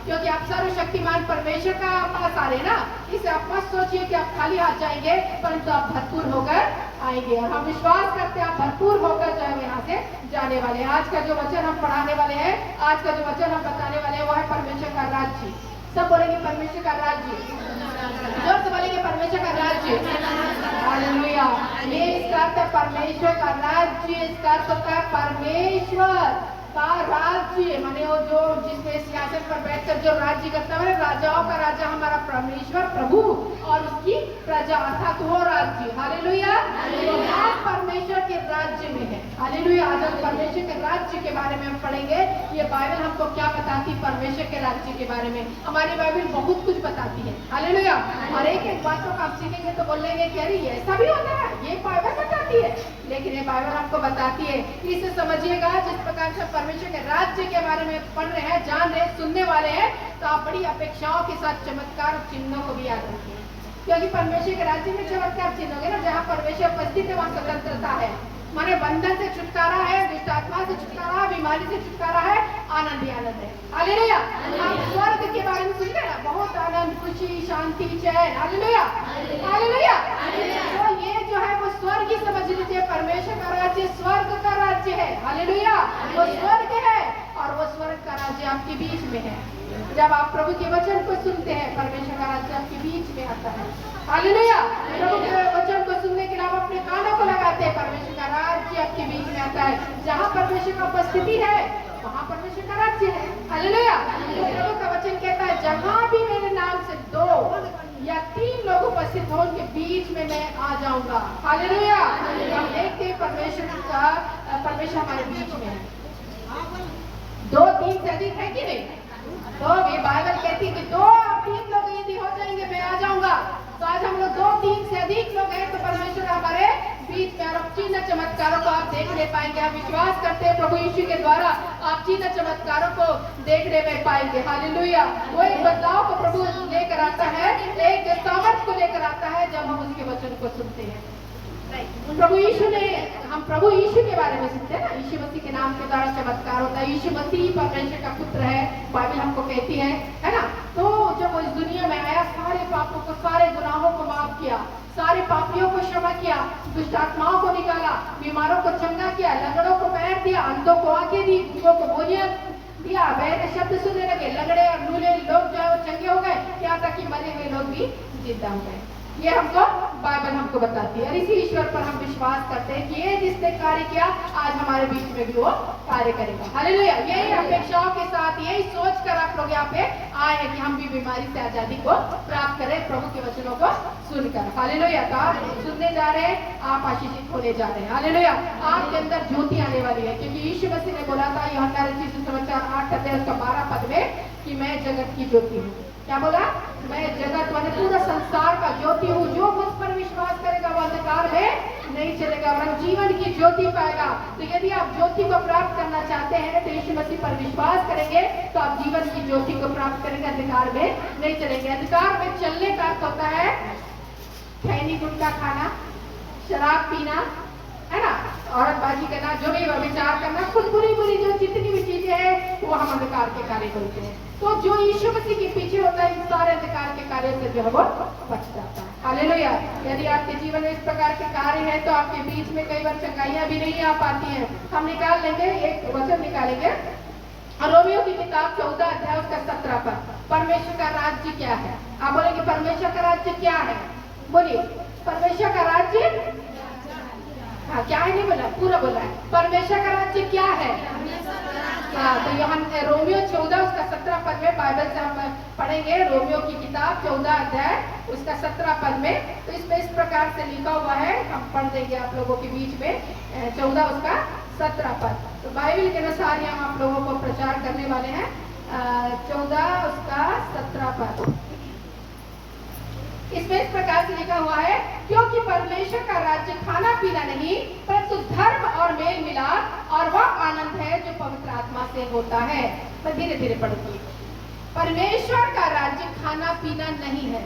क्योंकि आप सर्वशक्तिमान परमेश्वर का पास आ रहे ना, इसे आप मत सोचिए कि आप खाली हाथ जाएंगे, परंतु आप भरपूर होकर आएंगे। और हम विश्वास करते हैं आप भरपूर होकर जो है यहाँ से जाने वाले हैं। आज का जो वचन हम पढ़ाने वाले हैं, आज का जो वचन हम बताने वाले हैं, वो है परमेश्वर का राज्य। सब बोलेंगे परमेश्वर का राज्य, जोर से बोलेंगे परमेश्वर का राज्य। हालेलुया। ये इसका अर्थ है परमेश्वर का राज्य, इसका अर्थ होता है परमेश्वर का राज्य, माने वो जो जिसमें सियासत पर बैठकर जो राज्य करता है, राजाओं का राजा हमारा परमेश्वर प्रभु और उसकी प्रजा अर्थात वो राज्य। हालेलुया। आप परमेश्वर के राज्य में है। हालेलुया। आज हम परमेश्वर के राज्य के बारे में हम पढ़ेंगे। ये बाइबल हमको क्या बताती है परमेश्वर के राज्य के बारे में? हमारी बाइबल बहुत कुछ बताती है। हालेलुया। और एक एक बातों को आप सीखेंगे तो बोलेंगे कि अरे ऐसा भी होता है, ये बाइबल बताती है। लेकिन ये बाइबल हमको बताती है, इसे समझिएगा। जिस प्रकार से परमेश्वर के राज्य के बारे में पढ़ रहे हैं, जान रहे हैं, सुनने वाले हैं, तो आप बड़ी अपेक्षाओं के साथ चमत्कार और चिन्हों को भी याद रखिए। क्योंकि परमेश्वर के राज्य में चमत्कार चिन्ह होंगे ना, जहाँ परमेश्वर उपस्थित है वहाँ स्वतंत्रता है, माने बंधन से छुटकारा है, दुष्ट आत्मा से छुटकारा, बीमारी से छुटकारा है, आनंद ही आनंद है। हालेलुया। हम स्वर्ग के बारे में सुनते हैं ना, बहुत आनंद, खुशी, शांति, चैन। हालेलुया। हालेलुया। तो ये जो है वो स्वर्ग ही समझ लीजिए। परमेश्वर का राज्य स्वर्ग का राज्य है। हालेलुया। वो स्वर्ग है और वो स्वर्ग का राज्य आपके बीच में है। जब आप प्रभु के वचन को सुनते हैं, परमेश्वर का राज्य आपके बीच में आता है। हालेलुया। प्रभु के वचन को सुनने के लिए आप अपने कानों को लगाते हैं, परमेश्वर का राज्य आपके बीच में आता है। जहाँ परमेश्वर का उपस्थिति है वहाँ परमेश्वर का राज्य है। हालेलुया। तो प्रभु का वचन कहता है, जहाँ भी मेरे नाम से 2 या 3 लोग उपस्थित हो, उनके बीच में मैं आ जाऊंगा। हालेलुया। हम देखते हैं परमेश्वर हमारे बीच में है। 2-3 से अधिक है कि नहीं? तो ये बाइबल कहती है कि 2-3 लोग यदि हो जाएंगे मैं आ जाऊंगा। तो आज हम लोग 2-3 से अधिक लोग हैं, तो परमेश्वर हमारे बीच में और चिन्ह चमत्कारों को आप देखने पाएंगे। हम विश्वास करते हैं प्रभु यीशु के द्वारा आप चिन्ह चमत्कारों को देखने में पाएंगे। हालेलुया। वो एक बदलाव को प्रभु लेकर आता है, एक सामर्थ को लेकर आता है जब हम उसके वचन को सुनते हैं। प्रभु यीशु ने, हम प्रभु यीशु के बारे में सुनते हैं ना, यीशु मसीह के नाम के द्वारा चमत्कार होता है। यीशु मसीह परमेश्वर का पुत्र है, बाइबल हमको कहती है ना। तो जब वो इस दुनिया में आया, सारे पापों को, सारे गुनाहों को माफ किया, सारे पापियों को क्षमा किया, दुष्ट आत्माओं को निकाला, बीमारों को चंगा किया, लंगड़ों को पैर दिया, अंधों को आंखें दी, गूंगों को बोलियां दिया, बहरे शब्द सुनने लगे, लंगड़े और लूले लोग जो है वो चंगे हो गए, यहाँ तक कि मरे हुए लोग भी जिंदा हो गए। ये हमको बाइबल हमको बताती है। और इसी ईश्वर पर हम विश्वास करते हैं कि ये जिसने कार्य किया आज हमारे बीच में भी वो कार्य करेगा। हालेलुया। यही अपेक्षाओं के साथ, यही सोच कर आप लोग यहाँ पे आए हैं कि हम भी बीमारी से आजादी को प्राप्त करें प्रभु के वचनों को सुनकर। हालेलुया। तो आप सुनने जा रहे हैं, आप आशीषित होने जा रहे हैं। हालेलुया। आपके अंदर ज्योति आने वाली है, क्योंकि यीशु मसीह ने बोला था यूहन्ना रचित सुसमाचार 8:12 में कि मैं जगत की ज्योति हूँ। क्या बोला? मैं जगत माने पूरा संसार का ज्योति हूँ। जो मुझ पर विश्वास करेगा वो अंधकार में नहीं चलेगा और जीवन की ज्योति पाएगा। तो यदि आप ज्योति को प्राप्त करना चाहते हैं तो यीशु मसीह पर विश्वास करेंगे तो आप जीवन की ज्योति को प्राप्त करेंगे, अंधकार में नहीं चलेंगे। अंधकार में चलने का अर्थ होता है खैनी गुटखा खाना, शराब पीना, है ना, औरतबाजी करना, जो भी विचार करना, कुछ बुरी बुरी जो जितनी भी चीजें हैं वो हम अंधकार के कार्य करते हैं। तो जो यीशु मसीह के पीछे होता है, इन सारे अंधकार के कार्य से जो है वो बच जाता है। हालेलुया। यदि आपके जीवन में इस प्रकार के कार्य है तो आपके बीच में कई बार चंगाइयां भी नहीं आ पाती हैं। हम निकाल लेंगे, एक वचन निकालेंगे, रोमियो की किताब 14:17 पर। परमेश्वर का राज्य क्या है? आप बोलेंगे परमेश्वर का राज्य क्या है? बोलिए परमेश्वर का राज्य। हाँ, क्या है नहीं बोला, पूरा बोला है। परमेश्वर का राज्य क्या है? हाँ, तो यहाँ रोमियो 14:17 में बाइबल से हम पढ़ेंगे। रोमियो की किताब 14:17 में। तो इसमें इस प्रकार से लिखा हुआ है, हम पढ़ देंगे आप लोगों के बीच में। 14:17 तो बाइबल के अनुसार हम आप लोगों को प्रचार करने वाले हैं। 14:17 इसमें इस प्रकार से लिखा हुआ है, क्योंकि परमेश्वर का राज्य खाना पीना नहीं परंतु धर्म और मेल मिलाप और वह आनंद है जो पवित्र आत्मा से होता है। मैं धीरे धीरे पढ़ूंगी। परमेश्वर का राज्य खाना पीना नहीं है,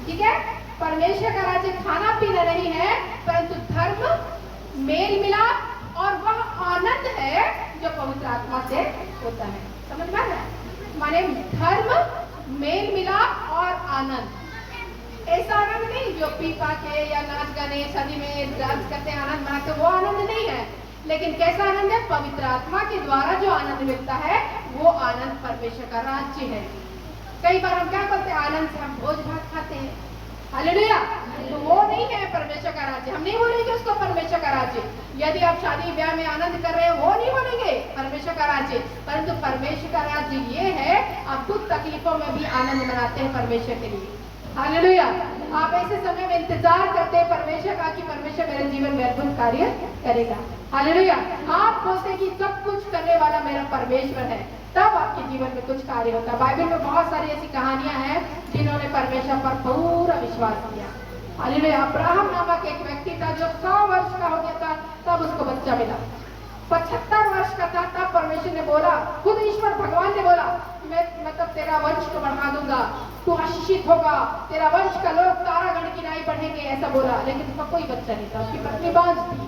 ठीक है? परमेश्वर का राज्य खाना पीना नहीं है परंतु धर्म, मेल मिलाप और वह आनंद है जो पवित्र आत्मा से होता है। समझ में आ रहा है? माने धर्म, मेल मिलाप और आनंद। ऐसा आनंद नहीं जो पी पा के या नाच गाने शादी में डांस करते आनंद मनाते, वो आनंद नहीं है। लेकिन कैसा आनंद है? पवित्र आत्मा के द्वारा जो आनंद मिलता है वो आनंद परमेश्वर का राज्य है। कई बार हम क्या करते हैं, आनंद से हम भोज भात खाते हैं, हालेलुया, तो वो नहीं है परमेश्वर का राज्य। हम नहीं बोलेंगे उसको परमेश्वर का राज्य। यदि आप शादी ब्याह में आनंद कर रहे हैं, वो नहीं बोलेंगे परमेश्वर का राज्य। परंतु परमेश्वर का राज्य ये है, आप दुख तकलीफों में भी आनंद मनाते हैं परमेश्वर के लिए, हालेलुया। आप ऐसे समय में इंतजार करते हैं परमेश्वर का कि परमेश्वर मेरे जीवन में अद्भुत कार्य करेगा, हालेलुया। आप सोचते हैं कि सब कुछ करने वाला मेरा परमेश्वर है, तब आपके जीवन में कुछ कार्य होता है। बाइबल में बहुत सारी ऐसी कहानियां हैं जिन्होंने परमेश्वर पर पूरा विश्वास किया, हालेलुया। अब्राहम नामक एक व्यक्ति था जो 100 वर्ष का हो गया था, तब उसको बच्चा मिला। 75 वर्ष का था तब परमेश्वर ने बोला, खुद ईश्वर भगवान ने बोला, मैं मतलब तेरा वंश को बढ़ा दूंगा, तू आशीषित होगा, तेरा वंश का लोग तारागण की नाई बढ़ेंगे, ऐसा बोला। लेकिन उसका कोई बच्चा नहीं था, उसकी पत्नी बांझ थी,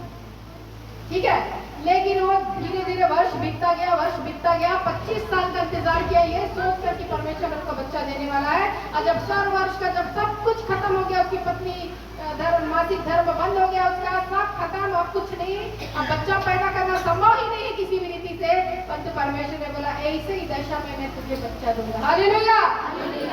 ठीक है। लेकिन वो धीरे धीरे वर्ष बीतता गया, 25 साल का इंतजार किया ये सोच कर कि परमेश्वर उसको बच्चा देने वाला है। और जब 100 वर्ष का जब सब कुछ खत्म हो गया, उसकी पत्नी मासिक धर्म बंद हो गया, उसका सब खत्म, अब कुछ नहीं, अब बच्चा पैदा करना संभव ही नहीं है किसी भी रीति से, परंतु परमेश्वर ने बोला ऐसे ही दशा में मैं तुझे बच्चा दूंगा, हालेलुया।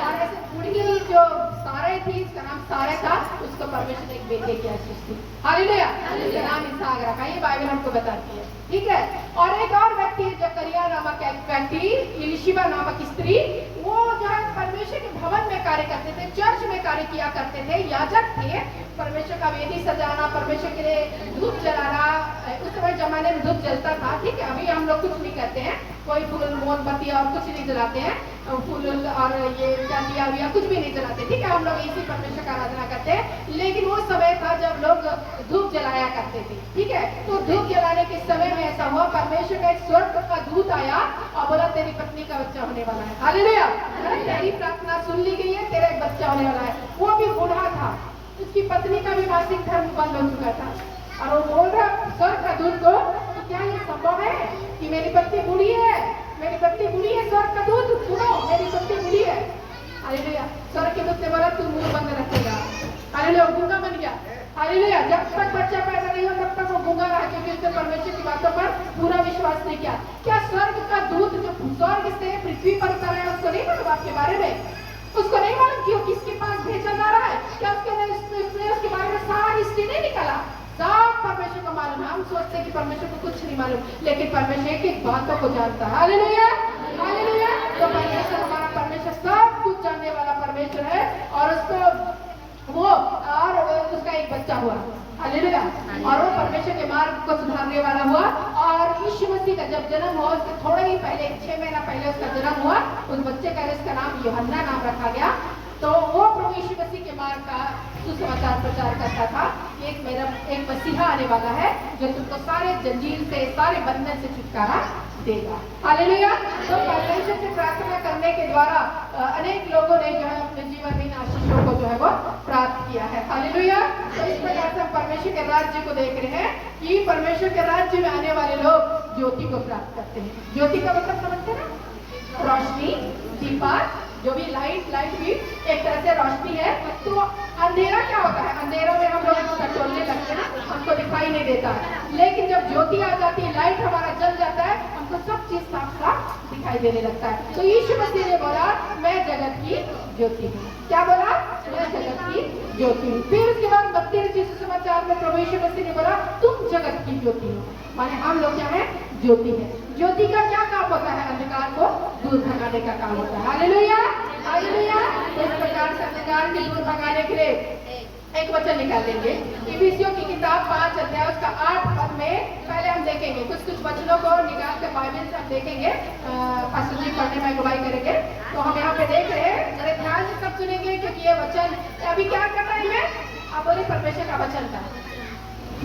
और ऐसे बुढ़ी जो सारे थी, उसका नाम सारे था, उसको परमेश्वर ने एक बेटे की आशीष दी, हालेलुया। उसका नाम इसहाक रखा, ये बाइबल हमको बताती है, ठीक है। और एक और व्यक्ति जकरिया नामक एक व्यक्ति, इलिशिबा नामक स्त्री, वो जो है परमेश्वर के भवन में कार्य करते थे, चर्च में कार्य किया करते थे, याजक थे। परमेश्वर का वेदी सजाना, परमेश्वर के लिए धूप जलाना, उस समय जमाने में धूप जलता था, ठीक है। अभी हम लोग कुछ नहीं करते हैं, कोई फूल मोमबत्ती और कुछ नहीं जलाते हैं, फूल और ये क्या दिया विया कुछ भी नहीं जलाते, ठीक है। हम लोग इसी परमेश्वर का आराधना करते हैं। लेकिन वो समय था जब लोग धूप जलाया करते थे, ठीक है। तो धूप जलाने के समय में ऐसा हुआ, परमेश्वर का एक स्वर्ग का दूत आया और बोला तेरी पत्नी का बच्चा होने वाला है, हालेलुया। तेरी प्रार्थना सुन ली गई है, तेरा एक बच्चा होने वाला है। वो भी बूढ़ा था, उसकी पत्नी का भी मासिक धर्म बंद हो चुका था, और वो बोल रहा स्वर्ग का दूत को, तो क्या ये संभव है कि मेरी पत्नी बूढ़ी है, मेरी पत्नी बूढ़ी है, स्वर्ग का दूत सुनो, मेरी पत्नी बूढ़ी है, हालेलुया। स्वर्ग के दूत ने बोला तू मुंह बंद रखेगा, हालेलुया। गूंगा बन गया, हालेलुया। जब तक बच्चा पैदा नहीं हुआ तब तक वो गूंगा रहा, क्योंकि उसने परमेश्वर की बातों पर पूरा विश्वास नहीं किया। क्या स्वर्ग का दूत जो स्वर्ग से पृथ्वी पर उतर है उसको नहीं मालूम आपके बारे में? उसको नहीं मालूम क्यों किसके पास भेजा जा रहा है? क्या उसके बारे में सारा हिस्ट्री नहीं निकाला? सब परमेश्वर को मालूम है। हम सोचते हैं कि परमेश्वर को कुछ नहीं मालूम, लेकिन परमेश्वर एक एक बातों को जानता है, हालेलुया, हालेलुया। तो परमेश्वर हमारा परमेश्वर सब कुछ जानने वाला परमेश्वर है, और उसको वो और उसका एक बच्चा हुआ, हालेलुया। और वो परमेश्वर के मार्ग को सुधारने वाला हुआ। और यीशु मसीह का जब जन्म हुआ, उसके थोड़े ही पहले 6 महीना पहले उसका जन्म हुआ, उस बच्चे का इसका नाम यूहन्ना नाम रखा गया। तो वो प्रभु यीशु मसीह के मार्ग का सुसमाचार प्रचार करता था, एक मसीहा आने वाला है जो तुमको सारे जंजीर से, सारे बंधन से छुटकारा देगा, हालेलुया। तो परमेश्वर से प्रार्थना करने के द्वारा अनेक लोगों ने जो है अपने जीवन में इन आशीषों को जो है वो प्राप्त किया है, हालेलुया। तो इस प्रकार से हम परमेश्वर के राज्य को देख रहे हैं कि परमेश्वर के राज्य में आने वाले लोग ज्योति को प्राप्त करते हैं। ज्योति का मतलब समझते हैं ना? रोशनी, दीपा, जो भी लाइट भी एक तरह से रोशनी है। तो अंधेरा क्या होता है? अंधेरा में हम लोग टटोलने लगते हैं, हमको दिखाई नहीं देता। लेकिन जब ज्योति आ जाती है, लाइट हमारा जल जाता है, हमको सब चीज साफ साफ दिखाई देने लगता है। तो यीशु मसीह ने बोला मैं जगत की ज्योति हूँ। क्या बोला? मैं जगत की ज्योति हूँ। फिर उसके बाद 32 सुसमाचार में प्रभु यीशु मसीह ने बोला तुम जगत की ज्योति हो, माने हम लोग क्या है? ज्योति है। ज्योति का क्या काम होता है? अंधकार को दूर भगाने का काम होता है, हालेलुया, हालेलुया। तो इस प्रकार से अंधकार के दूर भगाने के लिए एक वचन निकाल लेंगे। इफिसियों की किताब 5 अध्याय उसका 8 पद में पहले हम देखेंगे, कुछ वचनों को निकाल के बाइबल से हम देखेंगे, पास्टर जी पढ़ने में अगुवाई करेंगे। तो हम यहाँ पे देख रहे हैं, मेरे ध्यान से सब सुनेंगे, क्योंकि ये वचन अभी क्या कर रहा है मैं आप बोले परमेश्वर का वचन था।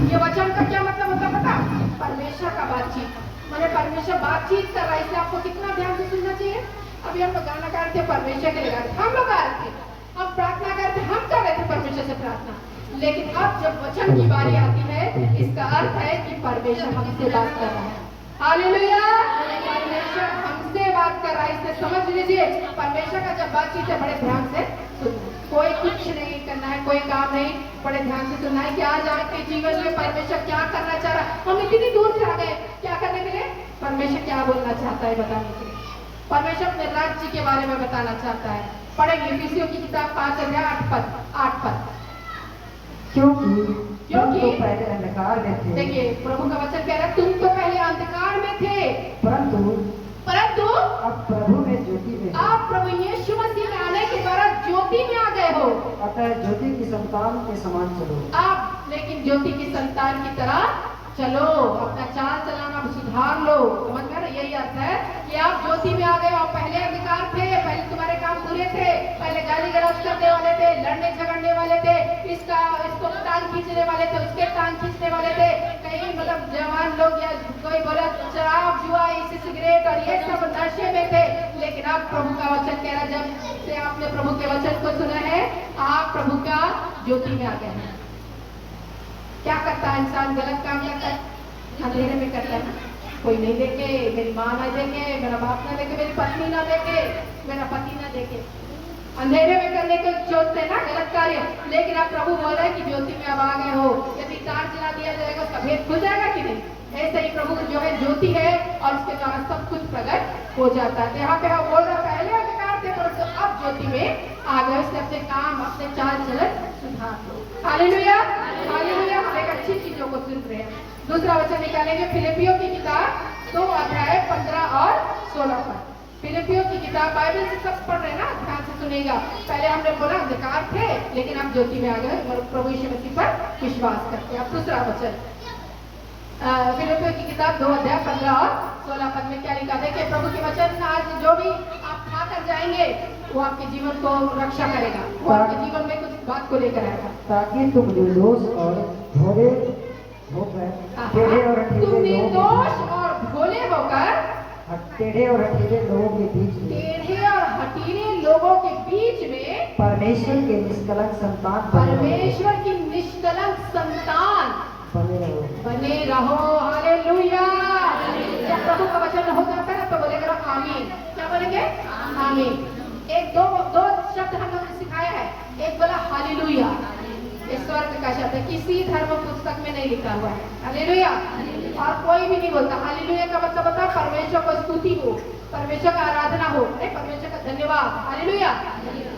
ये वचन का क्या मतलब होता पता? परमेश्वर का बातचीत, मैंने परमेश्वर बातचीत कर रहा है, इसलिए आपको कितना ध्यान से सुनना चाहिए। अभी हम लोग गाना गा रहे थे, परमेश्वर के लिए गा रहे थे, हम लोग गा रहे थे, हम प्रार्थना कर रहे थे, हम कर रहे थे परमेश्वर से प्रार्थना। लेकिन अब जब वचन की बारी आती है, इसका अर्थ है कि परमेश्वर हमसे बात कर रहा है, हालेलुया। परमेश्वर हमसे बात बात कर रहा है, इससे समझ लीजिए परमेश्वर का जब बातचीत है बड़े ध्यान से सुनना। कोई कुछ नहीं करना है, कोई काम नहीं, बड़े ध्यान से सुनना है कि आज आपके जीवन में परमेश्वर क्या करना चाह रहा है। हम इतनी दूर से आ गए क्या करने के लिए? परमेश्वर क्या बोलना चाहता है बताने के लिए। परमेश्वर अपने राज्य के बारे में बताना चाहता है। पढ़ेंगे इफिसियों की किताब 5 अध्याय 8 पद। क्योंकि तुम तो पहले अंधकार में थे। देखिए प्रभु का वचन कह रहा है तुम तो पहले अंधकार में थे, परंतु अब प्रभु में ज्योति में। आप प्रभु यीशु मसीह में आने के द्वारा ज्योति में आ गए हो। अतः ज्योति की संतान के समान चलो। आप लेकिन ज्योति की संतान की तरह चलो, अपना चाल चलाना सुधार लो। समझ में? यही अर्थ है कि आप ज्योति में आ गए हो। पहले अंधकार थे, पहले तुम्हारे काम बुरे थे, पहले गाली गलौज करने वाले थे, लड़ने झगड़ने वाले थे, इसको टांग खींचने वाले थे, उसके टांग खींचने वाले थे। कहीं मतलब जवान लोग या कोई बोला शराब जुआ सिगरेट और ये सब नशे में थे। लेकिन आप प्रभु का वचन कह रहा, जब से आपने प्रभु के वचन को सुना है आप प्रभु का ज्योति में आ गए हैं। क्या करता है इंसान? गलत काम करता है, अंधेरे में करता है ना। कोई नहीं देखे, मेरी माँ ना देखे, मेरा बाप ना देखे, मेरी पत्नी ना देखे, मेरा पति ना देखे, अंधेरे में करने को सोचते हैं ना गलत कार्य। लेकिन आप प्रभु बोल रहे हैं कि ज्योति में अब आ गए हो। यदि तार जला दिया जाएगा उसका भेद खुल जाएगा कि नहीं? ऐसे ही प्रभु जो है ज्योति है और उसके द्वारा सब कुछ प्रकट हो जाता है। यहाँ पे हम बोल रहे पहले अधिकार थे परंतु अब ज्योति में आ गए। उसने अपने काम अपने चाल चलन सुधार लो। Hallelujah, hallelujah. हम एक अच्छी चीजों को सुन रहे हैं। दूसरा वचन निकालेंगे फिलिपियों की किताब 2 अध्याय 15 और 16 पर। फिलिपियों की किताब बाइबल से सब पढ़ रहे हैं ना, ध्यान से सुनेगा। पहले हमने बोला अंधकार थे लेकिन अब ज्योति में आ गए और प्रभु यीशु मसीह पर विश्वास करते हैं। अब दूसरा वचन फिलिपियों की किताब 2 अध्याय 15 और 16 पद में क्या लिखा? देखिए प्रभु के वचन आज जो भी आप खाकर जाएंगे वो आपके जीवन को रक्षा करेगा, वो आपके जीवन में कुछ बात को लेकर आएगा। ताकि तुम निर्दोष और भोले होकर टेढ़े और हठीले लोगों के बीच में परमेश्वर के निष्कलंक संतान परमेश्वर की निष्कलंक संतान बने रहो। हालेलुया। जब प्रभु का वचन हो जाता है तो बोलेगा आमीन। क्या बोलेंगे? आमीन। एक दो शब्द हम लोगों ने सिखाया है। एक बोला हालेलुया, ये स्वर्ग का शब्द है, किसी धर्म पुस्तक में नहीं लिखा हुआ है। हालेलुया। और कोई भी नहीं बोलता हालेलुया का मतलब होता है परमेश्वर को स्तुति हो, परमेश्वर का आराधना हो, परमेश्वर का धन्यवाद। हालेलुया।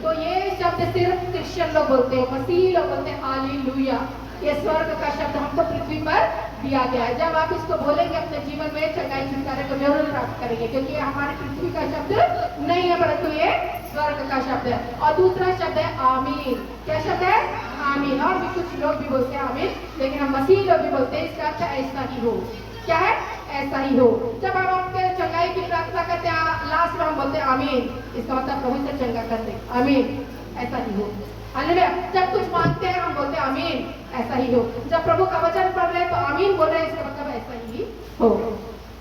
तो ये शब्द सिर्फ क्रिश्चियन लोग बोलते हैं, मसीही लोग बोलते हैं हालेलुया। ये स्वर्ग का शब्द हमको पृथ्वी पर दिया गया है। जब आप इसको बोलेंगे अपने जीवन में चंगाई छुटकारे को जरूर प्राप्त करेंगे, क्योंकि ये हमारे पृथ्वी का शब्द नहीं है परंतु ये स्वर्ग का शब्द है। और दूसरा शब्द है आमीन। क्या शब्द है? आमीन। और भी कुछ लोग भी बोलते हैं आमीन, लेकिन हम मसीही लोग भी बोलते हैं इसका अर्थ ऐसा ही हो। क्या है? ऐसा ही हो। जब हम आपके चंगाई की प्रार्थना करते हैं लास्ट में हम बोलते हैं आमीन, इसका मतलब प्रभु से चंगा करते आमीन, ऐसा ही हो। हालेलुया। जब कुछ मांगते हैं हम बोलते हैं आमीन, ऐसा ही हो। जब प्रभु का वचन पढ़ रहे हैं तो आमीन बोल रहे हैं, इसका मतलब ऐसा ही हो।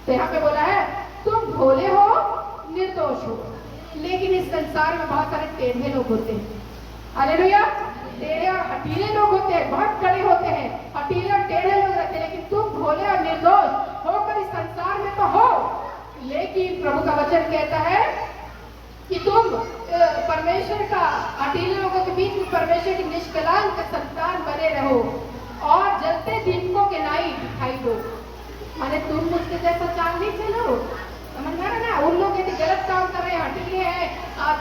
तो यहाँ पे बोला है तुम भोले हो, निर्दोष हो, लेकिन इस संसार में बहुत सारे टेढ़े लोग होते हैं। हालेलुया। टेढ़े और हठीले लोग होते हैं, बहुत कड़े होते हैं, हठीले और टेढ़े लोग रहते हैं। लेकिन तुम भोले और निर्दोष होकर इस संसार में तो हो, लेकिन प्रभु का वचन कहता है कि तुम परमेश्वर का हठीले लोगों के बीच में परमेश्वर की निष्कलंक संतान बने रहो और जलते दीपकों के नाई दिखाई दो। माने तुम मुझके जैसा चाल नहीं चलो। समझ में आ रहा ना? उन लोग यदि गलत काम कर रहे हैं, हठीले हैं, आप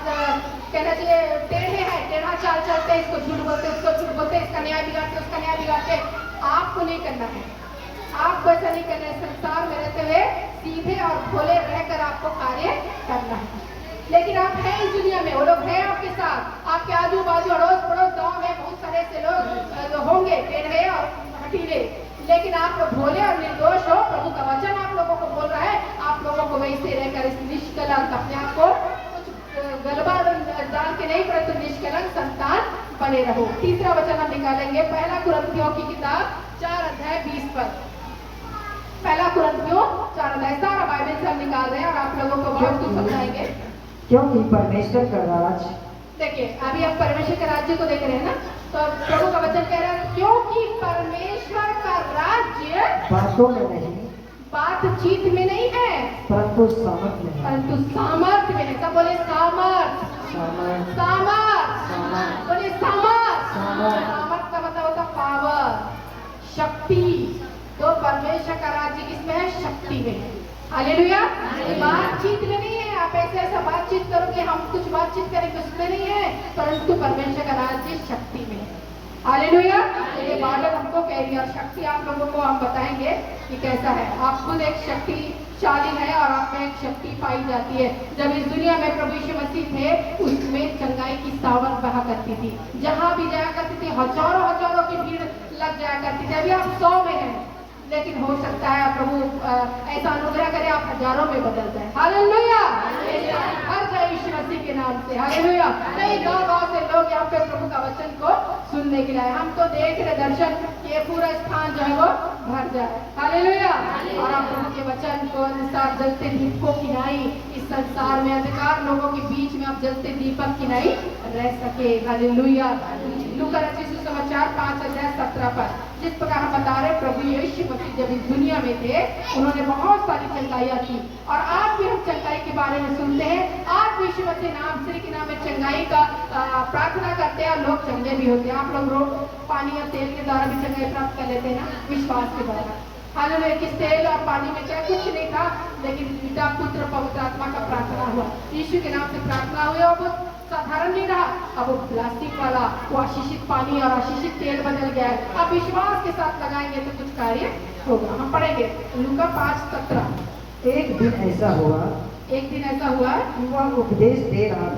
कहना चाहिए टेढ़े हैं, टेढ़ा चाल चलते, इसको झूठ बोलते, उसको झूठ बोलते, इसका न्याय बिगाड़ते, उसका न्याय बिगाड़ते। आपको नहीं करना है, आपको ऐसा नहीं करना है। संसार में रहते हुए सीधे और भोले रहकर आपको कार्य करना है। लेकिन आप हैं इस दुनिया में, वो लोग हैं आपके साथ, आपके आजू बाजू अड़ोस पड़ोस गाँव में बहुत सारे ऐसे लोग होंगे टेढ़े और हठीले, लेकिन आप भोले और निर्दोष हो। प्रभु का वचन आप लोगों को बोल रहा है, आप लोगों को वैसे रहकर इस निष्कलंक अपने आप को कुछ गलबा डाल के नहीं परंतु निष्कलंक संतान बने रहो। तीसरा वचन हम निकालेंगे पहला कुरिन्थियों की किताब 4 अध्याय 20 पर। पहला कुरिन्थियों 4 अध्याय, सारा बाइबल से हम निकाल रहे हैं और आप लोगों को बहुत कुछ समझाएंगे। क्योंकि परमेश्वर का राज, देखिए अभी हम परमेश्वर के राज्य को देख रहे हैं ना, तो प्रभु का वचन कह रहा है क्योंकि परमेश्वर का राज्य बातों में नहीं बातचीत में नहीं है, परंतु सामर्थ में है। परंतु सामर्थ्य में है। सब बोले सामर्थ, सामर्थ, सामर्थ, सामर्थ, बोले सामर्थ। सामर्थ। सामर्थ का मतलब होता पावर, शक्ति। तो परमेश्वर का राज्य किसमें है? शक्ति में है। हालेलुया। बातचीत में नहीं है, आप ऐसे ऐसा बातचीत करोगे, हम कुछ बातचीत करेंगे उसमें नहीं है, परंतु परमेश्वर का राज्य शक्ति में है। हालेलुया। ये बाइबल हमको कह रही है और शक्ति आप लोगों को हम बताएंगे कि कैसा है। आप खुद एक शक्तिशाली है और आप में एक शक्ति पाई जाती है। जब इस दुनिया में प्रभु यीशु मसीह थे, उसमें चंगाई की सावन बहा करती थी, जहां भी जाया करती थी हजारों हजारों की भीड़ लग जाया करती थी। अभी आप 100 में हैं, लेकिन हो सकता है प्रभु ऐसा अनुग्रह करे आप हजारों में बदल जाए। हालेलुया। हर जय यीशु मसीह के नाम से। हालेलुया। कई गांव से लोग यहाँ पे प्रभु का वचन को सुनने के लिए आए। हम तो देख रहे दर्शन, ये पूरा स्थान जो है वो भर जाए। हालेलुया। और आप प्रभु के वचन को अनुसार जलते दीपकों की नाई इस संसार में अंधकार लोगों के बीच में आप जलते दीपक की नाई रह सके। हालेलुया। लूका रचित सुसमाचार 5:17 पर जिस प्रकार हम बता रहे प्रभु यीशु मसीह जब इस दुनिया में थे, उन्होंने बहुत सारी चंगाइयाँ की और आज भी हम चंगाई के बारे में सुनते हैं। आज भी यीशु मसीह नाम श्री के नाम में चंगाई का प्रार्थना करते हैं और लोग चंगे भी होते हैं। आप लोग रोग पानी या तेल के द्वारा भी चंगाई प्राप्त कर लेते हैं ना, विश्वास के द्वारा। हालेलुया। किस तेल और पानी में क्या कुछ नहीं था, लेकिन पिता पुत्र पवित्र आत्मा का प्रार्थना हुआ, यीशु के नाम से प्रार्थना हुई और वो साधारण नहीं रहा, अब वो प्लास्टिक वाला वो आशीषित पानी और आशीषित तेल बदल गया है। अब विश्वास के साथ लगाएंगे तो कुछ कार्य होगा। हम पढ़ेंगे लूका 5:17। एक दिन ऐसा हुआ कि वह उपदेश दे रहा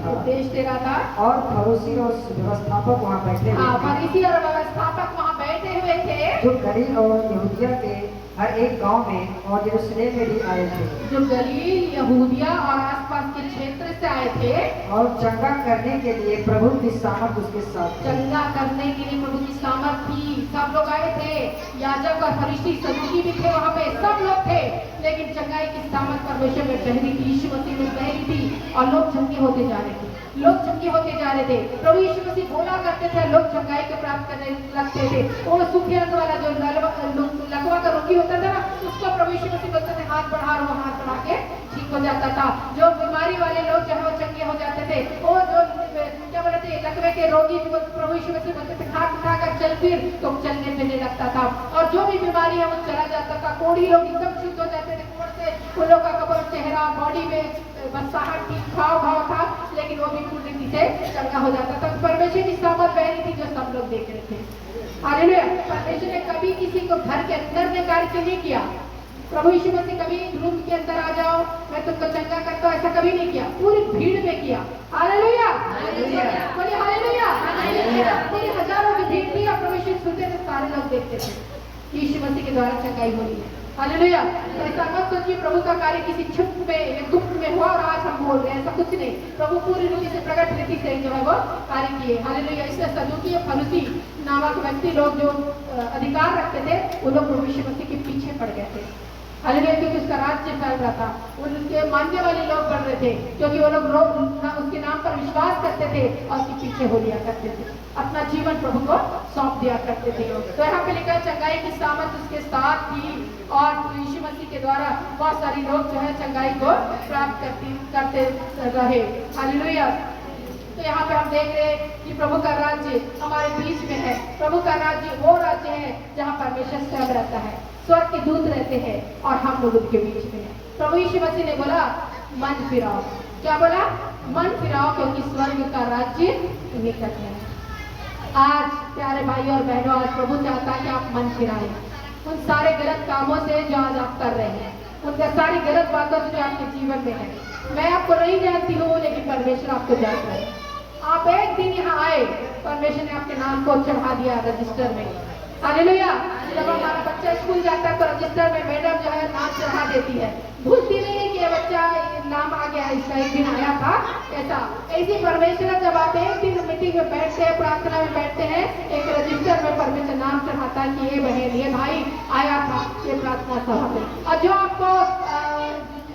था और फरीसी और व्यवस्थापक वहाँ बैठे हुए थे, फरीसी और व्यवस्थापक वहाँ बैठे हुए थे, जो गलील और यहूदिया के हर एक गांव में और यरूशलेम में भी आए थे, जो गलील यहूदिया और आसपास के क्षेत्र से आए थे और चंगा करने के लिए प्रभु की सामर्थ उसके साथ थी। चंगा करने के लिए प्रभु की सामर्थ थी। सब लोग आए थे, याजक और फरीसी सदूकी भी थे वहाँ पे, सब लोग थे, लेकिन चंगाई की सामर्थ परमेश्वर में बह रही थी, यीशु मसीह में बह रही थी और लोग चंगे होते जा रहे थे। लोग चंगे होते जा रहे थे। प्रभु यीशु मसीह बोला करते थे, लोग चंगाई को प्राप्त करने लगते थे। वो सूखे रंग वाला जो लकवा का रोगी होता था ना, उसको प्रभु यीशु मसीह बोलते थे हाथ बढ़ा, वो हाथ बढ़ा के ठीक हो जाता था। जो बीमारी वाले लोग जो है वो चंगे हो जाते थे। वो जो क्या बोलते थे लकवे के रोगी जो प्रभु यीशु मसीह बोलते थे हाथ उठाकर चल फिर, तो चलने फिरने लगता था और जो भी बीमारी है वो चला जाता था। कोढ़ी लोग एकदम शुद्ध हो जाते थे, कोढ़ से उन लोग का कबर चेहरा बॉडी में बसाहट की घाव था, लेकिन वो भी पूरी रीति से चंगा हो जाता था। परमेश्वर की सामर्थ बह रही थी जो सब लोग देख रहे थे। हालेलुया। परमेश्वर ने कभी किसी को घर के अंदर में कार्य नहीं किया। प्रभु यीशु मसीह कभी रूम के अंदर आ जाओ मैं तुमको चंगा करता हूँ, ऐसा कभी नहीं किया, पूरी भीड़ में किया। हालेलुया। बोलिए हालेलुया। पूरी हजारों की भीड़ थी और प्रभु यीशु सुनते थे, सारे लोग देखते थे यीशु मसीह के द्वारा चंगाई हो रही है। हालेलुया। ऐसा मत सोचिए प्रभु का कार्य किसी छुप में या गुप्त में हुआ और आज हम बोल रहे हैं, ऐसा कुछ नहीं। प्रभु पूरी रीति से प्रकट रीति से जो है वो कार्य किए। हालेलुया। इससे सदूकी और फरीसी नामक व्यक्ति लोग जो अधिकार रखते थे, वो लोग प्रभु यीशु मसीह के पीछे पड़ गए थे। हालेलुया। क्योंकि उसका राज्य फैल रहा था, उनके मानने वाले लोग बढ़ रहे थे, क्योंकि वो लोग उसके नाम पर विश्वास करते थे और उसके पीछे हो लिया करते थे, अपना जीवन प्रभु को सौंप दिया करते थे। तो यहाँ पे लिखा चंगाई की सामर्थ उसके साथ थी और यीशु मसीह के द्वारा बहुत सारी लोग जो है चंगाई को प्राप्त करते रहे। हालेलुया। तो यहाँ पे हम देख रहे हैं कि प्रभु का राज्य हमारे बीच में है। प्रभु का राज्य वो राज्य है जहाँ परमेश्वर स्वयं रहता है, स्वर्ग के दूत रहते हैं और हम लोग उनके बीच में हैं। प्रभु यीशु मसीह ने बोला मन फिराओ। क्या बोला? मन फिराओ, क्योंकि स्वर्ग का राज्य निकट है। आज प्यारे भाई और बहनों, आज प्रभु चाहता है कि आप मन फिराएं उन सारे गलत कामों से जो आज आप कर रहे हैं, उन सारी गलत बातों से जो आपके जीवन में है। मैं आपको नहीं जानती हूँ, लेकिन परमेश्वर आपको जानता है। आप एक दिन यहाँ आए, परमेश्वर ने आपके नाम को चढ़ा दिया रजिस्टर में। हालेलुया। जब हमारा बच्चा स्कूल जाता है तो रजिस्टर में मैडम जो है नाम चढ़ा देती है, भूलती नहीं है कि ये बच्चा नाम आ गया, इसका एक दिन आया था। ऐसा ऐसी परमेश्वर जब आप एक दिन मीटिंग में बैठते हैं, प्रार्थना में बैठते हैं, एक रजिस्टर में परमेश्वर नाम चढ़ाता है कि ये बहन ये भाई आया था ये प्रार्थना सभा में। और जो आपको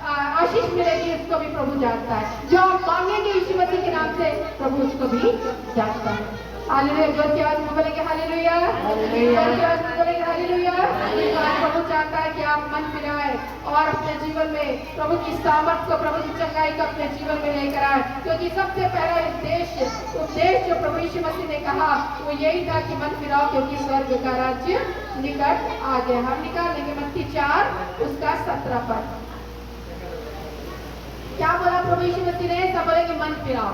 आशीष मिलेगी उसको भी प्रभु जानता है, जो आप मांगेंगे यीशु मसीह के नाम से प्रभु उसको भी जानता है। हालेलुया। जोर की आवाज में बोलेंगे हालेलुया। हालेलुया। जोर की आवाज में बोलेंगे हालेलुया। आज प्रभु चाहता है कि आप मन फिराएं और अपने जीवन में प्रभु की सामर्थ को, प्रभु की चंगाई को अपने जीवन में लेकर आए, क्योंकि सबसे पहला उपदेश जो प्रभु यीशु मसीह ने कहा वो यही था कि मन फिराओ क्योंकि स्वर्ग का राज्य निकट आ गया। हम निकाल लेंगे मत्ती 4 उसका 17 पद। क्या बोला प्रभु यीशु मसीह ने? सब बोले कि मन फिराओ।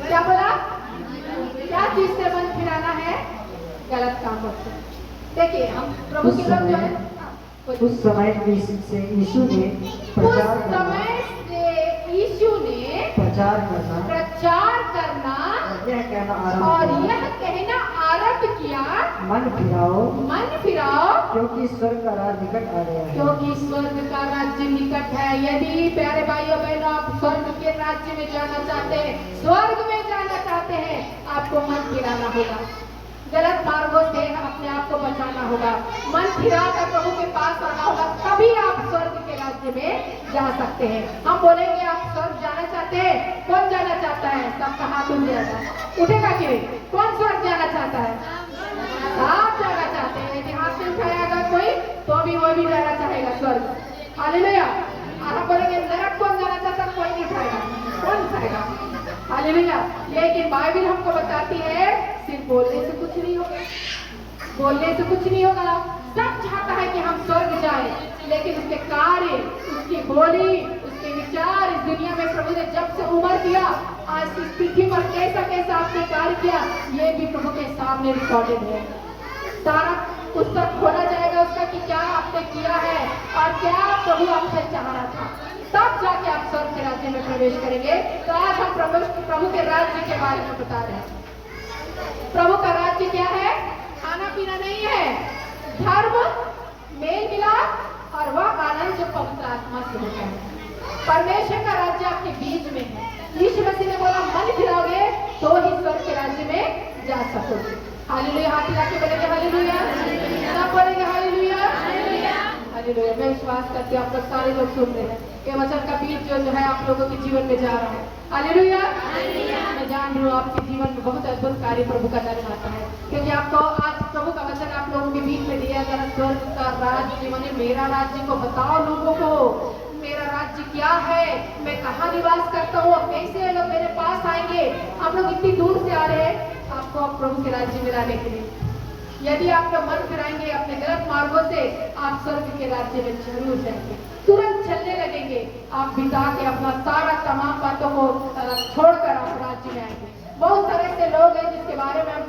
क्या बोला? क्या चीज से मन फिराना है? गलत कामों से। देखिए हम प्रभु के लोग जो है उस समय से यीशु ने प्रचार करना और यह कहना आरंभ किया, मन फिराओ क्योंकि स्वर्ग का राज्य निकट आ गया है। क्योंकि स्वर्ग का राज्य निकट है। यदि प्यारे भाइयों बहनों आप स्वर्ग के राज्य में जाना चाहते हैं, स्वर्ग में जाना चाहते हैं, आपको मन फिराना होगा, गलत मार्गों से अपने आप को बचाना होगा, मन फिराकर प्रभु के पास आना होगा, तभी आप स्वर्ग के राज्य में जा सकते हैं। हम बोलेंगे आप स्वर्ग जाना चाहते हैं? कौन जाना चाहता है? सबका हाथ उठ जाएगा, उठेगा कि नहीं? कौन स्वर्ग जाना चाहता है? आप जाना चाहते हैं। यदि हाथ से उठाएगा कोई तो भी वो भी जाना चाहेगा स्वर्ग। हालेलुया। आप बोलेंगे नरक कौन जाना चाहता? कोई नहीं उठाएगा। कौन उठाएगा? हालेलुया। लेकिन बाइबल हमको बताती है सिर्फ बोलने से कुछ नहीं होगा, बोलने से कुछ नहीं होगा। सब चाहता है कि हम स्वर्ग जाएं, लेकिन उसके कार्य, उसकी बोली, उसके विचार इस दुनिया में प्रभु ने जब से उम्र दिया, आज इस पृथ्वी पर कैसा कैसा आपने कार्य किया, ये भी प्रभु के सामने रिकॉर्डेड है। सारा पुस्तक खोला जाएगा उसका कि क्या आपने किया है और क्या प्रभु आपसे चाह रहा था, तब जाके आप स्वर्ग के राज्य में प्रवेश करेंगे। तो आज हम प्रभु के राज्य के बारे में बता रहे हैं। प्रभु का राज्य क्या है? खाना पीना नहीं है, धर्म, मेल मिलाप और वह आनंद जो पवित्र आत्मा से होता है। परमेश्वर का राज्य आपके बीच में है। यीशु मसीह ने बोला मन फिराओगे तो ही स्वर्ग के राज्य में जा सकोगे। हालेलुया। हाथ हिला के बोलेंगे हालेलुया। सब बोलेंगे हालेलुया। हालेलुया। मैं विश्वास करती हूँ आप लोग सारे लोग सुन रहे हैं। ये वचन का बीज जो है आप लोगों के जीवन में जा रहा है। हालेलुया। मैं जान रही हूँ आपके जीवन में बहुत अद्भुत कार्य प्रभु का करना चाहता है, क्योंकि आपको आज प्रभु का वचन आप लोगों के बीच में दिया गया। स्वर्ग का राज्य माने मेरा राज्य को बताओ लोगों को, मेरा राज्य क्या है, मैं कहाँ निवास करता हूँ, कैसे लोग मेरे पास आएंगे। हम लोग इतनी दूर से आ रहे हैं आपको प्रभु के राज्य में लाने के लिए। यदि आप लोग मन फिराएंगे अपने गलत मार्गों से, आप स्वर्ग के राज्य में जरूर जाएंगे, तुरंत चलने लगेंगे। आप बिता के अपना सारा तमाम बातों को छोड़कर आप राज्य में आएंगे। बहुत सारे ऐसे लोग हैं जिसके बारे में हम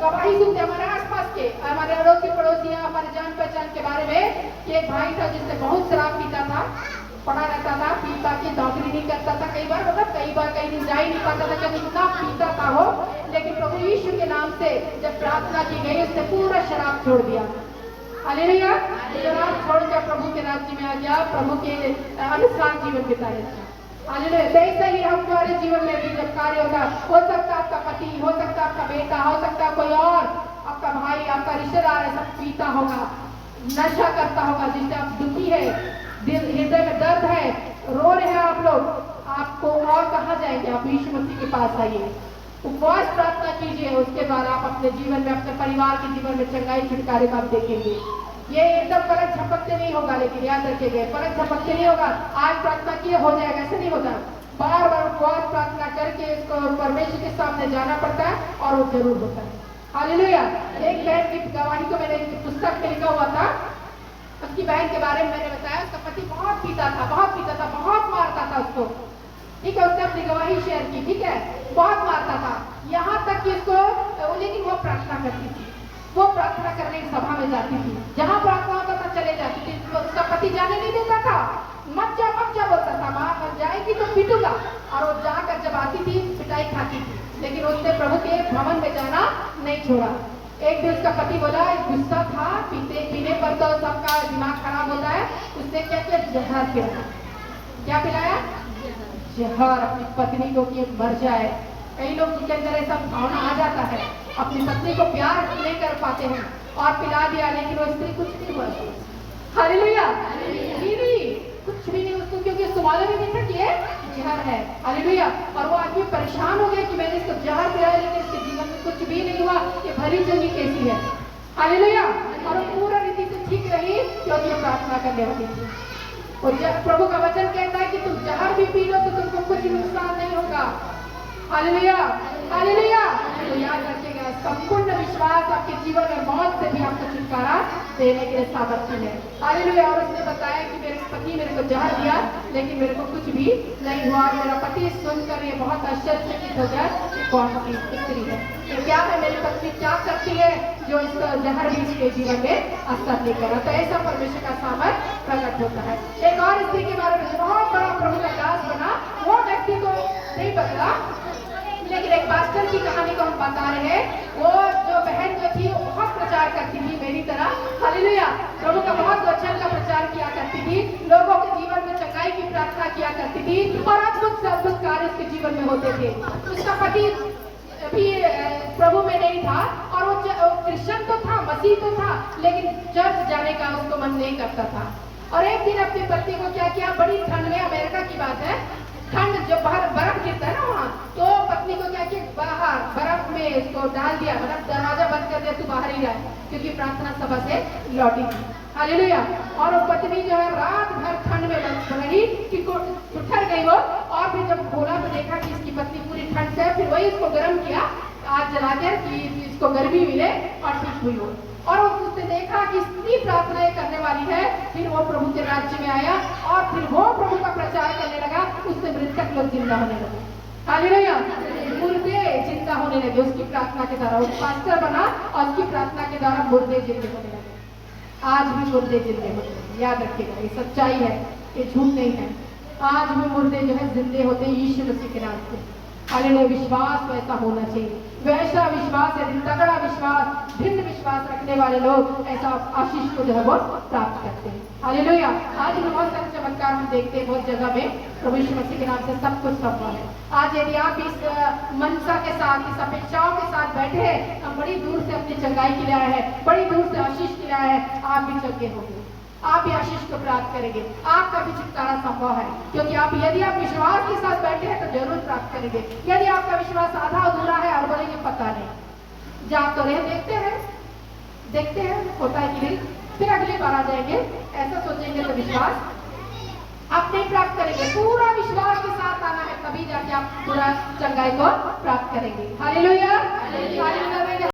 गवाही सुनते, हमारे आसपास के, हमारे अड़ोसी पड़ोसी, हमारे जान पहचान के बारे में कि एक भाई था जिसने बहुत शराब पीता था, पड़ा रहता था, पीता की नौकरी नहीं करता था, कई बार कहीं नहीं जा ही नहीं पाता था क्योंकि इतना पीता था वो। लेकिन प्रभु यीशु के नाम से जब प्रार्थना की गई उसने पूरा शराब छोड़ दिया। हालेलुया। शराब छोड़कर प्रभु के राज्य में आ गया, प्रभु के अनुसार जीवन बिताने लगा। हालेलुया। ऐसा ही हमारे जीवन में भी जब कार्य होगा, हो सकता है आपका पति, हो सकता है आपका बेटा, हो सकता है कोई और आपका भाई, आपका रिश्तेदार है, सब पीता होगा, नशा करता होगा, जिससे आप दुखी है, हृदय में दर्द है, रो रहे हैं आप लोग, आपको और कहाँ जाएंगे? आप यीशु मसीह के पास आइए, उपवास प्रार्थना कीजिए, उसके द्वारा आप अपने जीवन में, अपने परिवार के जीवन में चंगाई छुटकारे का आप देखेंगे। ये एकदम पलक झपकते नहीं होगा, लेकिन याद रखिएगा पलक झपकते नहीं होगा। आज प्रार्थना किए हो जाएगा, ऐसे नहीं होता। बार बार उपवास प्रार्थना करके इसको परमेश्वर के सामने जाना पड़ता है और वो जरूर होता है। हालेलुया। एक बहन की गवाही को मैंने पुस्तक में लिखा हुआ था, उसकी बहन के बारे में मैंने बताया। उसका पति बहुत पीता था, बहुत मारता था उसको, ठीक है। उसने अपनी गवाही शेयर की, ठीक है, बहुत मारता था, यहाँ तक कि उसको, लेकिन वो प्रार्थना करती थी, वो प्रार्थना करने की सभा में जाती थी, जहाँ प्रार्थना होता था चले जाती थी। उसका पति जाने नहीं देता था, मत जा बोलता था, वहां जाएगी तो पीटूंगा, और वो जाकर जब आती थी पिटाई खाती थी, लेकिन उसने प्रभु के भवन में जाना नहीं छोड़ा। एक दिन उसका पति बोला, गुस्सा था, पीने पर तो सबका दिमाग खराब होता है, उसने क्या किया? जहर पिलाया। क्या पिलाया? जहर, अपनी पत्नी को कि मर जाए। कई लोग के अंदर ऐसा भावना आ जाता है, अपनी पत्नी को प्यार नहीं कर पाते हैं और पिला दिया, लेकिन वो स्त्री कुछ नहीं हुआ। हालेलुया। कुछ भी नहीं उसको, क्योंकि उसको मालूम ही नहीं था कि ये जहर है। हालेलुया। और वो आदमी परेशान हो गया कि मैंने इसको जहर पिलाया, लेकिन इसके जीवन में कुछ कुछ भी नहीं हुआ, ये भली चंगी कैसी है। हालेलुया। और वो पूरा रीति से ठीक रही क्योंकि वो प्रार्थना करने वाली थी। और प्रभु का वचन कहता है कि तुम जहर भी पी लो तो तुमको कुछ नुकसान नहीं होगा। Hallelujah, hallelujah. तो याद रखिएगा, संपूर्ण विश्वास आपके जीवन में मौत से भी आपको छुटकारा देने के लिए सामर्थ्य है। हालेलुया। और उसने बताया कि मेरे पति मेरे को जहर दिया लेकिन मेरे को कुछ भी नहीं हुआ। मेरा पति सुनकर ये बहुत आश्चर्यचकित हो गया कि कौन सी स्त्री है, ये क्या है, मेरी पत्नी क्या करती है जो इसका जहर भी इसके जीवन में असर नहीं करा। तो ऐसा परमेश्वर का सामर्थ्य प्रकट होता है। एक और स्त्री के बारे में बहुत बड़ा प्रभु का दास बना, वो व्यक्ति को नहीं बदला, लेकिन एक पास्टर की कहानी को हम बता रहे हैं। वो जो बहन जो थी वो बहुत प्रचार करती थी मेरी तरह। हालेलुया। प्रभु का बहुत वचन का प्रचार किया करती थी, लोगों के जीवन में चंगाई की प्रार्थना किया करती थी और अद्भुत से अद्भुत कार्य उसके जीवन में होते थे। उसका पति भी प्रभु में नहीं था और वो क्रिश्चियन तो था, मसीह तो था, लेकिन चर्च जाने का उसको मन नहीं करता था। और एक दिन अपनी पत्नी को क्या किया, बड़ी ठंड में, अमेरिका की बात है, ठंड जो बाहर बर्फ गिरता है ना वहाँ, तो पत्नी को क्या किया, बाहर बर्फ में उसको डाल दिया, मतलब दरवाजा बंद कर दिया, तू बाहर ही रह, क्योंकि प्रार्थना सभा से लौटी थी। हालेलुया। और वो पत्नी जो है रात भर ठंड में रही कि ठहर गई वो, और फिर जब खोला तो देखा कि इसकी पत्नी पूरी ठंड से, फिर वही उसको गर्म किया आग जलाकर कि इसको गर्मी मिले और ठीक हुई हो। और उसने देखा कि इतनी प्रार्थनाएं करने वाली है, फिर वो प्रभु के राज्य में आया और फिर वो प्रभु का प्रचार करने लगा। उससे मृतक लोग जिंदा होने लगे। हालेलुया। मुर्दे जिंदा होने लगे उसकी प्रार्थना के द्वारा। वो पास्टर बना और उसकी प्रार्थना के द्वारा मुर्दे जिंदे होने लगे। आज भी मुर्दे जिंदे होते हैं, याद रखिएगा, ये सच्चाई है, ये झूठ नहीं है। आज भी मुर्दे जो है जिंदे होते हैं यीशु मसीह के नाम से। हालेलुया। विश्वास वैसा होना चाहिए, वैसा विश्वास, यदि तगड़ा विश्वास, भिन्न विश्वास रखने वाले लोग ऐसा आशीष को जो है वो प्राप्त करते हैं। हालेलुया। आज भी बहुत सारे चमत्कार हम देखते हैं बहुत जगह में, प्रभु यीशु मसीह के नाम से सब कुछ संभव है। आज यदि आप इस मनसा के साथ, इस अपेक्षाओं के साथ बैठे हैं, हम बड़ी दूर से अपनी चंगाई के लिए आए हैं, बड़ी दूर से आशीष के लिए आए हैं, आप भी चंगे होंगे, आप भी आशीष को प्राप्त करेंगे, आपका भी छुटकारा संभव है। क्योंकि आप यदि आप विश्वास के साथ बैठे हैं तो जरूर प्राप्त करेंगे। यदि आपका विश्वास आधा अधूरा है और बोलेंगे पता नहीं, जा तो रहे, देखते हैं होता है कि नहीं, फिर अगली बार आ जाएंगे, ऐसा सोचेंगे तो विश्वास आप नहीं प्राप्त करेंगे। पूरा विश्वास के साथ आना है, तभी जाके आप पूरा चंगाई को प्राप्त करेंगे। हालेलुया।